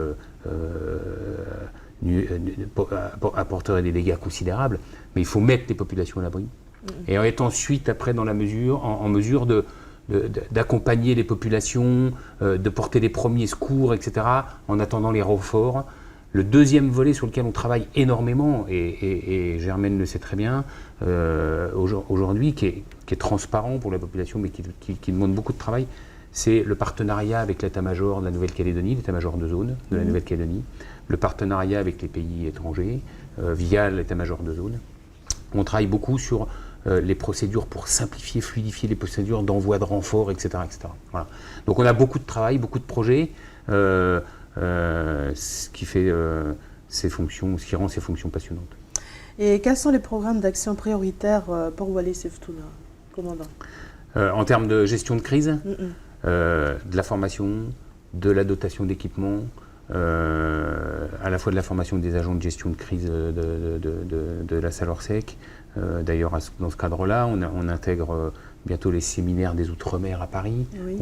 apporterait des dégâts considérables, mais il faut mettre les populations à l'abri. Et en étant ensuite, après, en mesure d'accompagner les populations, de porter les premiers secours, etc., en attendant les renforts. Le deuxième volet sur lequel on travaille énormément, et Germaine le sait très bien, aujourd'hui, qui est transparent pour la population, mais qui demande beaucoup de travail, c'est le partenariat avec l'état-major de la Nouvelle-Calédonie, l'état-major de zone de la Nouvelle-Calédonie, le partenariat avec les pays étrangers, via l'état-major de zone. On travaille beaucoup sur les procédures pour simplifier, fluidifier les procédures d'envoi de renforts, etc., etc. Voilà. Donc on a beaucoup de travail, beaucoup de projets, ce qui rend ces fonctions passionnantes. Et quels sont les programmes d'action prioritaires pour Wallis et Futuna, commandant? En termes de gestion de crise, de la formation, de la dotation d'équipement, à la fois de la formation des agents de gestion de crise de la Salorsec. D'ailleurs, dans ce cadre-là, on intègre bientôt les séminaires des Outre-mer à Paris. Oui.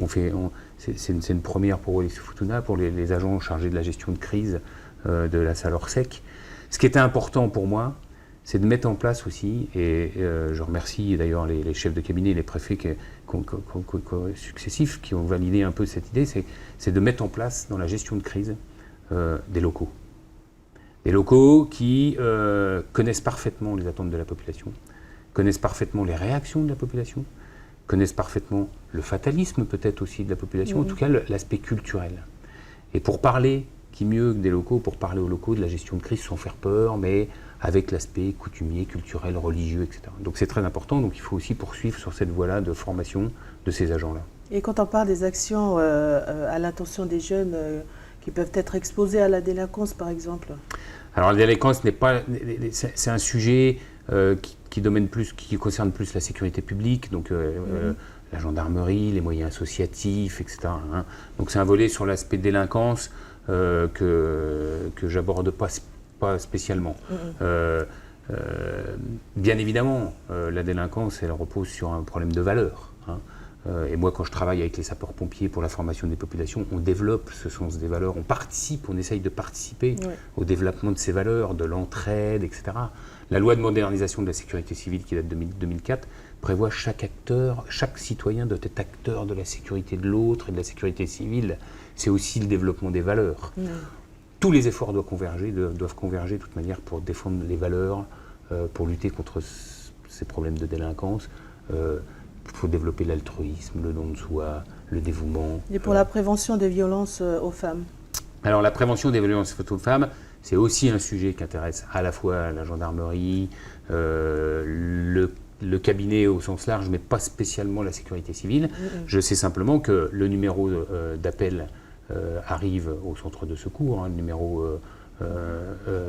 C'est une première pour Wallis et Futuna, pour les agents chargés de la gestion de crise de la Salorsec. Ce qui était important pour moi, c'est de mettre en place aussi, et je remercie d'ailleurs les chefs de cabinet et les préfets successifs qui ont validé un peu cette idée, c'est de mettre en place dans la gestion de crise des locaux. Des locaux qui connaissent parfaitement les attentes de la population, connaissent parfaitement les réactions de la population, connaissent parfaitement le fatalisme peut-être aussi de la population, en tout cas l'aspect culturel. Et pour parler, qui mieux que des locaux, pour parler aux locaux de la gestion de crise sans faire peur, mais avec l'aspect coutumier, culturel, religieux, etc. Donc c'est très important, donc il faut aussi poursuivre sur cette voie-là de formation de ces agents-là. Et quand on parle des actions à l'intention des jeunes qui peuvent être exposés à la délinquance, par exemple? Alors la délinquance c'est un sujet qui concerne plus la sécurité publique, donc la gendarmerie, les moyens associatifs, etc. Hein. Donc c'est un volet sur l'aspect délinquance que j'aborde pas spécialement. Bien évidemment, la délinquance, elle repose sur un problème de valeur. Hein. Et moi, quand je travaille avec les sapeurs-pompiers pour la formation des populations, on développe ce sens des valeurs, on essaye de participer au développement de ces valeurs, de l'entraide, etc. La loi de modernisation de la sécurité civile qui date de 2004 prévoit chaque citoyen doit être acteur de la sécurité de l'autre et de la sécurité civile. C'est aussi le développement des valeurs. Tous les efforts doivent converger de toute manière pour défendre les valeurs, pour lutter contre ces problèmes de délinquance. Il faut développer l'altruisme, le don de soi, le dévouement. Et pour la prévention des violences aux femmes? Alors la prévention des violences aux femmes, c'est aussi un sujet qui intéresse à la fois la gendarmerie, le cabinet au sens large, mais pas spécialement la sécurité civile. Je sais simplement que le numéro d'appel arrive au centre de secours, le numéro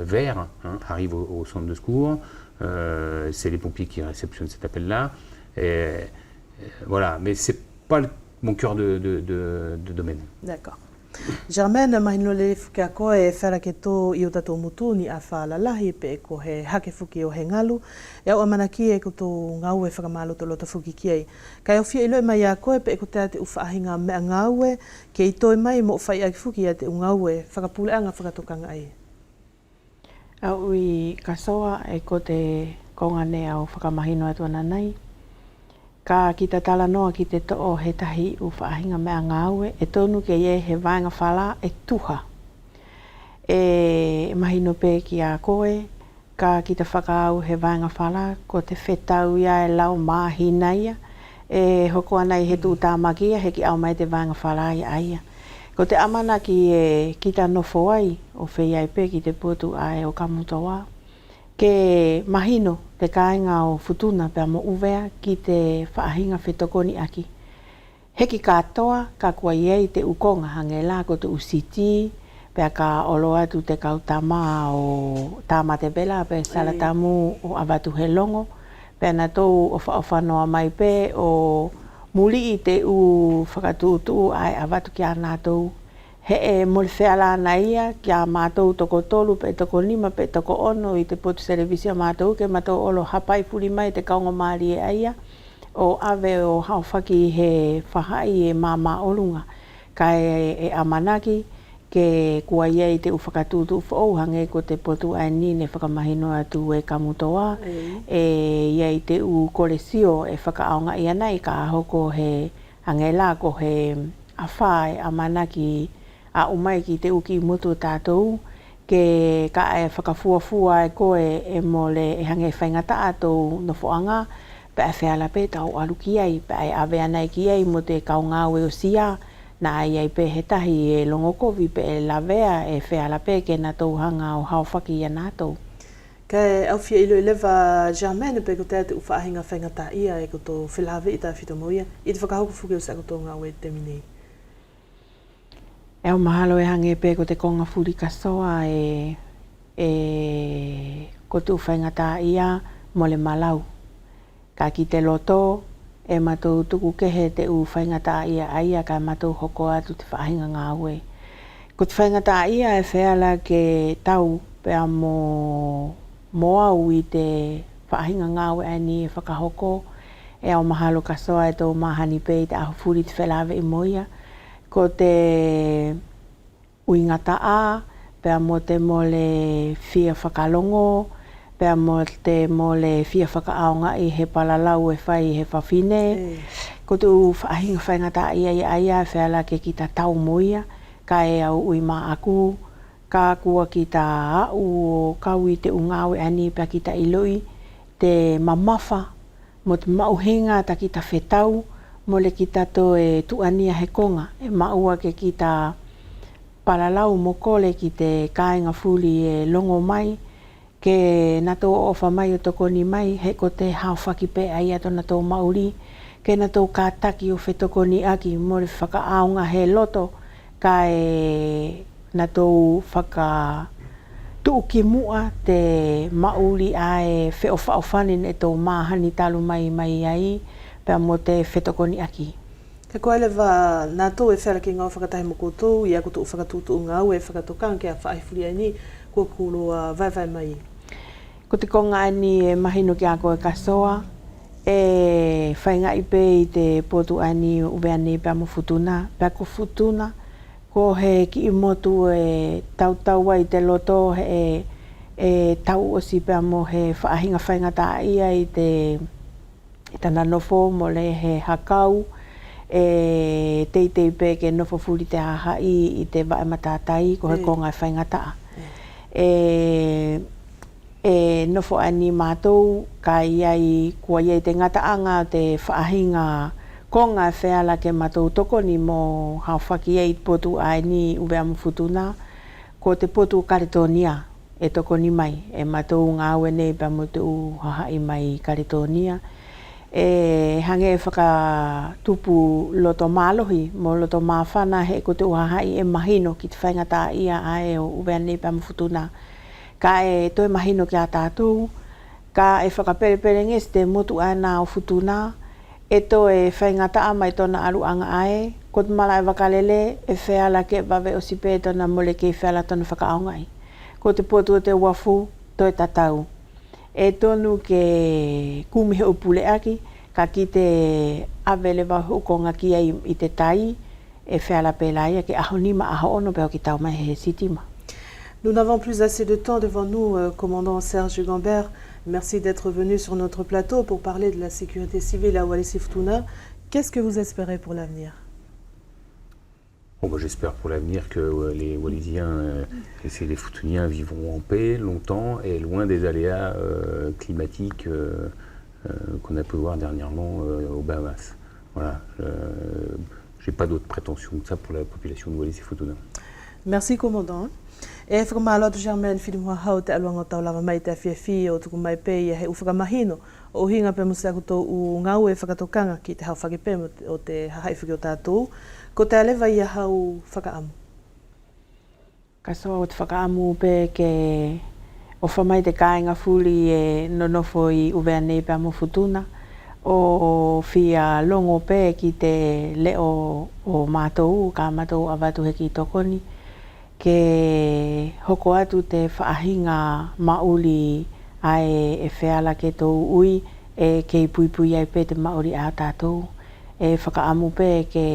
vert arrive au centre de secours. C'est les pompiers qui réceptionnent cet appel-là. Voilà, mais ce n'est pas mon cœur de domaine. D'accord. Germaine, mahinole fuke koe e whera ke tō i o tatou mutuni a whaalalahi pe ko he hake fuki o he ngalu. E au amanaki e ko tō ngau e whakamaloto lota fuki ki ei. Kai o fia ilo e mai a koe pe e ko te ate uwhaahinga mea ngau e ke i toi mai mo whai aki fuki a te ngau e whakapuleanga whakatokanga ai. Au i kasoa e ko te kongane au whakamahino atu ana nei. Ka ki te tala noa ki te to'o he tahi u whaahinga mea ngāue, e tonu ke ie he vāinga whala e tuha. E mahino pē ki a koe, ka ki te whakaau he vanga whala, ko te whetau ia e lau mahina ia, e hoko ana i he tū tāmakia, he ki au mai te vanga whala ia aia. Ko te amana ki ta nofo ai, o whei ai pe ki te putu ai o Kamutoa, ke mahino te kāinga o Futuna pia mo uvea ki te whaahinga whetokoni aki. Heki katoa, ka kua iei te ukonga hange la ko te usiti, pia ka olo atu te kautama o tama te bela, pia salatamu o avatu he longo, pia na tau o whaofanoa mai pe o muli i te u whakatūtu ai avatu ki a nātou. He e molwhea la na ia ki a mātou toko tolu, pe toko lima, pe toko ono i te potu televisia mātou, ke mātou olo hapai furi mai te kaunga maari e aia, o ave o hauwhaki he whahai e māma olunga. Ka e amanaki, ke kua iei te uwhakatūtu whaohange ko te potu ai ni ne whakamahino atu e Kamutoa, e iei te u kolesio e whakaaonga ia nei ka hoko he angela ko he awhae amanaki a umai ki te uki motu tātou, ke ka e whakafuafua e koe e mole e hange whaingata atou no whoanga, pe a wheala pe tau alu ki ei, pe a awea nei ki ei mo te kaungawe o sia, na ai ai pe he tahi e longokovi pe e lavea e wheala pe ke na tau hanga o hauwhaki ia nātou. Ka e awhia ilo i lewa Germaine pe ko te ate uwhaahinga whaingata ia e ko tō whilawe i tā whitomoia, i te whakahoko whuke o sa ko tō ngā ue te minei. E o mahalo e hange pe ko te konga furi kasoa ko te uwhaingata ia mole malau. Ka ki te loto, e matou tuku kehe te u whaingata ia aia ka matou hoko atu te whaahinga ngā ue. Ko te whaingata ia e wheala ke tau pea mo au i te whaahinga ngā ue ai ni e whakahoko, e au mahalo kasoa e tō mahani pe i te aho furi te whelawe i moia. Ko te uingata a, pea mo te mole fia whakalongo, pea mo te mole fia whakaaonga i he palalau e whai he whawhine. Ko te whaahinga whaingata ia i aia e wheala ke ki ta tau moia, ka e au uima aku, ka kua ki ta au o kau i te ungawe ani pea ki ta iloi, te mamafa, mo te mauhinga ta ki ta whetau, mo le ki tato e tuania he konga, e maua ke ki ta palalau mo kole ki te kāinga fuli e longo mai, ke na tō ofa mai o toko ni mai, he ko te hauwhaki pe ai ato na tō mauri, ke na tō kātaki o whetoko ni aki, mo le whakaaonga he loto, ka e na tō tuuki mua te mauri ai wheofawhanin e tō mahani talu mai ai, pea mo te whetokoni aki. Ka koe lewa nā tō e whera ki ngā whakatahi mo koutou, i ako tō whakatūtu o ngā ue, whakatokang ke a whaifuri ai ni, kua kūroa vai mai. Ko te konga ani e mahino ki a koe kasoa, e whainga i pe i te potu ani uvea ni pea mo Futuna, pea ko Futuna, ko he ki i motu e tau ai te loto e tau osi pea mo he whaahinga whaingata ia i te tana nofo mo le he hakau, teitei pe ke nofo furi te hahai i te wae matatai ko he konga e whaingataa. Nofo ani mātou ka iai kua iai te ngataanga te whaahinga konga e wheala ke mātou tokoni mo hauwhaki ei potu ai ni uvea mo Futuna, ko te potu Karitonia e tokoni mai, e mātou ngā ue nei pa mo te u hahai mai Karitonia. E hange e whakatupu loto mālohi, mo loto māwhana he ko te uhahai e mahino ki te whaingata ia ae o uvea nei pa mo Futuna. Ka e toi mahino ki a tātou, ka e whakapereperenges te motu ana o Futuna, e to e whaingata mai tona aruanga ae, ko te mala e wakalele e wheala ke wawe o sipe tona mole ke wheala tona whakaaongai. Ko te potu o te wafu, toi tatau. E tonu ke kumihe upule aki, ka ki te awele wahu konga ki ai i te tai, e wheala pelaia ke aho nima aho ono peo ki tau mai he sitima. Nous n'avons plus assez de temps devant nous, commandant Serge Gambert. Merci d'être venu sur notre plateau pour parler de la sécurité civile à Wallis et Futuna. Qu'est-ce que vous espérez pour l'avenir? Bon, bah, j'espère pour l'avenir que les Wallisiens et les Futuniens vivront en paix longtemps et loin des aléas climatiques qu'on a pu voir dernièrement aux Bahamas. Voilà, j'ai pas d'autres prétentions que ça pour la population de Wallis et Futuna. Merci, commandant. E whakamalo atu Germaine whiri mua hau te aluanga tau lava mai te awhiawhi o tuku mai pei he uwhakamahino o hinga pe musa kuto u ngau e whakatokanga ki te hau whakipe o te hahaiwhiki o tātou. Ko te alewa ia hau whakaamu? Ka soa o te whakaamu pe ke o whamai te kāinga fuli e nonofo i uvea nei pe amo Futuna o whia longo pe ki te leo o mātou, ka mātou awatu he ki tokoni ke hoko atu te whaahinga mauli ai e wheala ke tō ui e kei puipui ai pe te mauri a tātou e whakaamu pe ke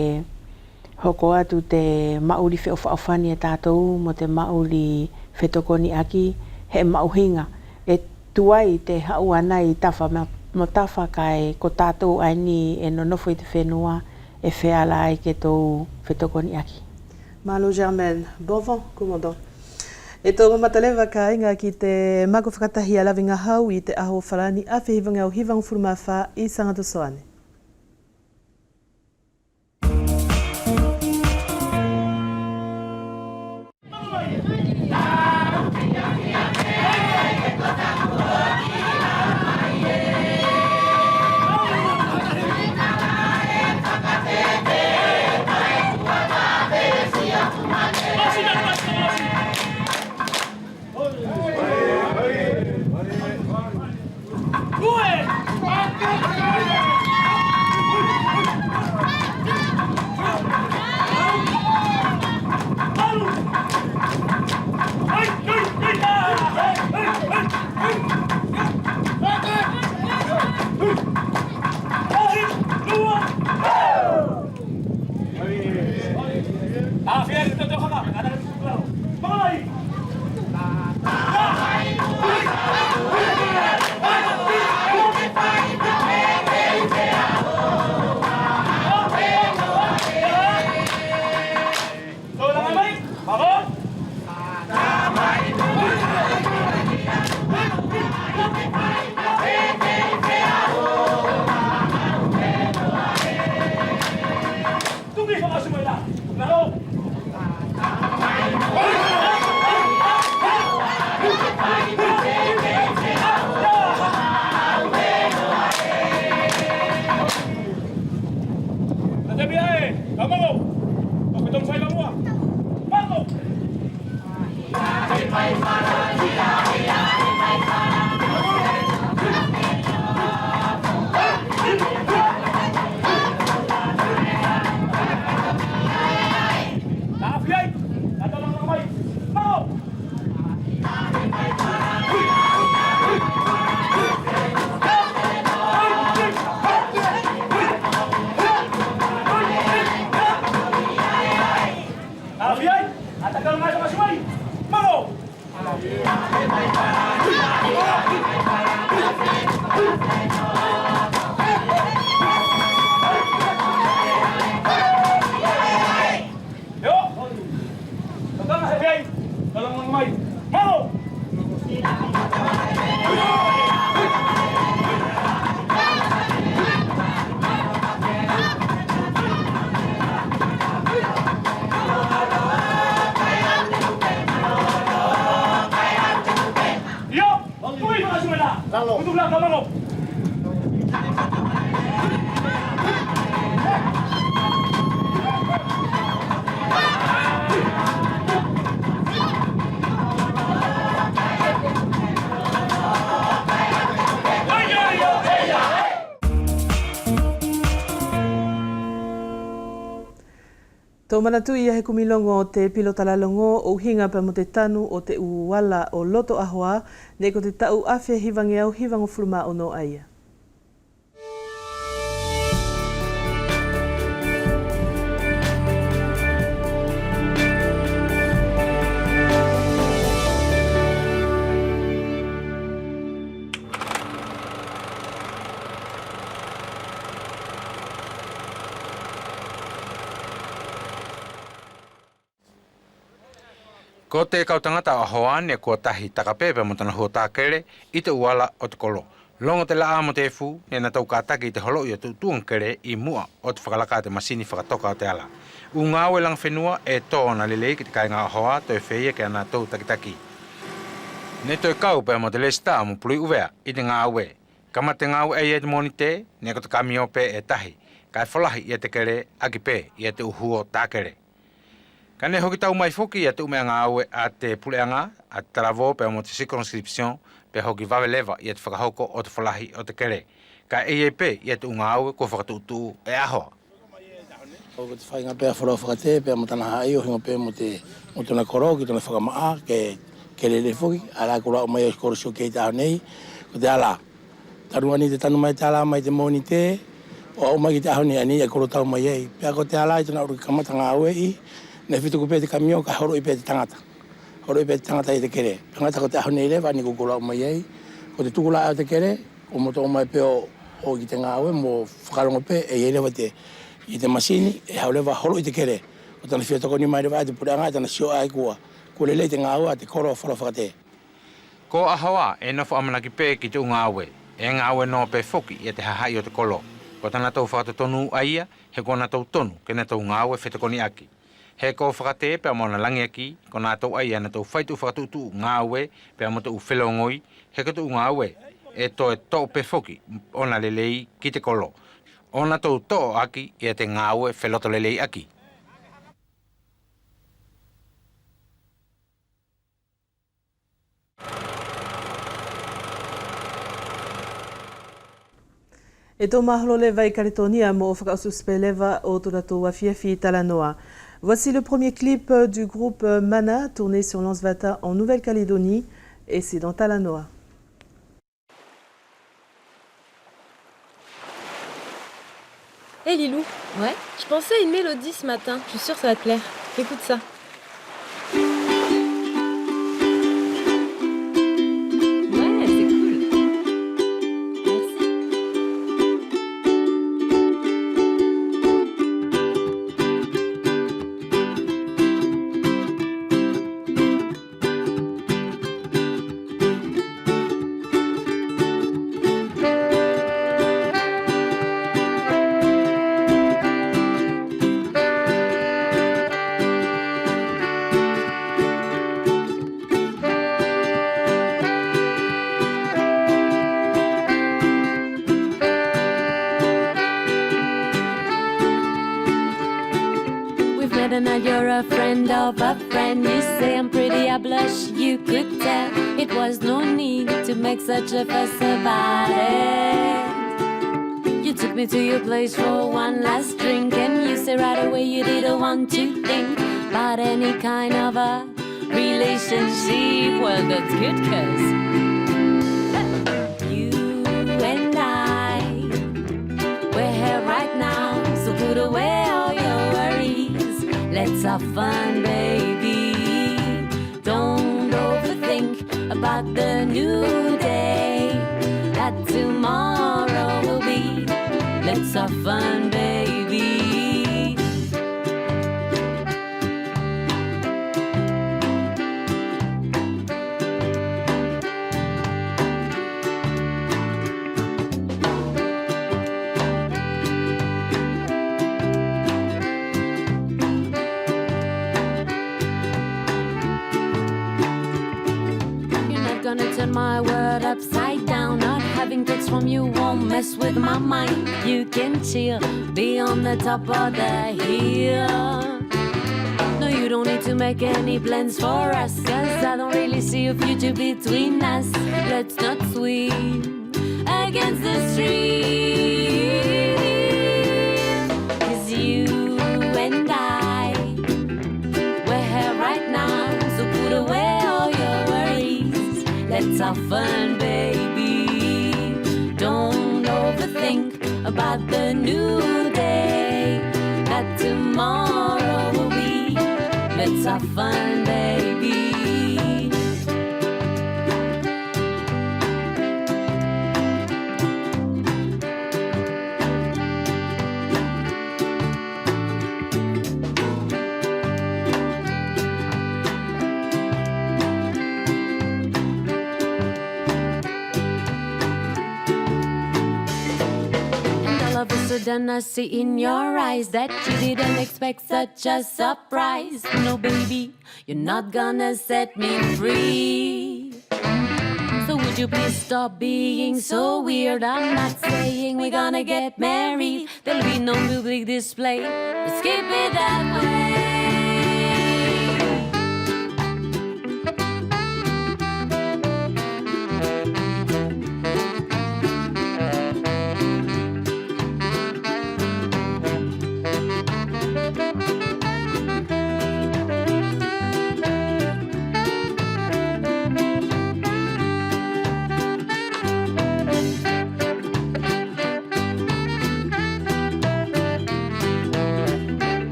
hoko atu te mauri wheo whaofani e tātou mo te mauri whetokoni aki he mauhinga e tuai te haua nei tawha mo tawha kai ko tātou aini e nonofo i te whenua e wheala ai ke tō whetokoni aki. Malo Germaine, bon vent, commandant. E tō mamatalewa ka inga ki te mako whakatahi a lavinga hau i te aho wharani a whihivanga o hivangu furumawha i Sangatu Soane. Tō manatu ia he kumilongo o te pilota lalongo o hinga pa mo te tanu o te uwala o loto ahoa, ne ko te tau awhia hivangi au hivango furuma o no aia. Ko te kautangata o hoane kua tahi takapepe mo tana hua tākere I te uala o te kolo. Longo te laa mo te fu, ne na tau kātaki I te holo I atu tuang kere I mua o te whakalaka te masini whakatoka o te ala. U ngāwe lang whenua e tōna lelei ki te kai ngā hoa toi wheia ke ana tau takitaki. Ne toi kau pe mo te lesta mo pului uvea I te ngāwe. Kama te ngāwe e te moni te, ne ko te kamio pe e tahi. Kai whalahi I te kere aki pe I te uhuo tākere. Ka ne hoki tau mai foki I te umea ngāwe a te puleanga, a te taravo pe mo te circonscription, pe hoki wawe lewa I te whakahoko o te whalahi o te kere. Ka pe I te ngāwe ko whakatutu e ahoa. O te whainga pēr whara whakate, pēr mo tana hae o hinga pēr mo tana koro, ki tana whakamaa, ke lele whoki, ala kura o mai o skoro sio kei tāo nei, ko te ala. Tarua ni te tanu mai te ala, mai te moni te, o mai ki te aho ni ani, e koro tau mai ei. Pēr ko te ala, I tana uru kamata ngā aue I, ne whituku pēr te kamio, ka horo I pēr te tangata. Horo I pēr te tangata I te kere. Tangata ko te aho nei lewa, ni ko kura o mai ei, ko te tukula o te kere, o moto o mai pēr o ki te ngā aue, mo whakarongo pēr, e ei lewa I te masini, e haulewa horo I te kere. O tana whia toko ni mai rewa, te pureanga, tana sio ai kua. Kua lelei te ngā ua, te koro whara whakate. Ko ahawa, e nofo amanaki pē ki te ngāwe. E ngāwe no pē foki I te hahai o te kolo. Ko tana tau whakatotonu aia, he kona tau tonu, ke na tau ngāwe whetakoni aki. He ko whakate pē amona langi aki, ko nā tau aia na tau whaitu whakatutu ngāwe, pē amota u whelongoi, he katu ngāwe, e to pē foki, ona lelei ki te kolo. Ona tau to'o aki I te ngāwe wheloto lelei aki. E tō mahalo lewa I Karitonia mo o whakaususpe lewa o tōna tō wafiafi Talanoa. Voici le premier clip du groupe Mana tourné sur Lansvata en Nouvelle-Calédonie et c'est dans Talanoa. Hé Lilou, Ouais. je pensais à une mélodie ce matin, je suis sûre que ça va te plaire. Écoute ça. Ouais, c'est cool. Merci. And you're a friend of a friend. You say I'm pretty, I blush, you could tell. It was no need to make such a fuss about it. You took me to your place for one last drink, and you said right away you didn't want to think about any kind of a relationship. Well, that's good, 'cause you and I, we're here right now, so put away all your worries. Let's have fun, baby. Don't overthink about the new day that tomorrow will be. Let's have fun, baby. Gonna turn my world upside down. Not having texts from you won't mess with my mind. You can chill, be on the top of the hill. No, you don't need to make any plans for us, 'cause I don't really see a future between us. Let's not swim against the stream, 'cause you and I, we're here right now, so put away all your worries. Let's have fun, baby. Don't overthink about the new day that tomorrow will be. Let's have fun, baby. and I see in your eyes that you didn't expect such a surprise. No, baby, you're not gonna set me free. So would you please stop being so weird? I'm not saying we're gonna get married. There'll be no public display. Let's keep it that way.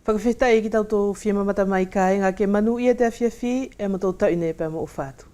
Whakawhitai e ki tau tō whia mamata mai ka e ngā ke manu ia te awhiawhi e ma tō taune pa mo o whātu.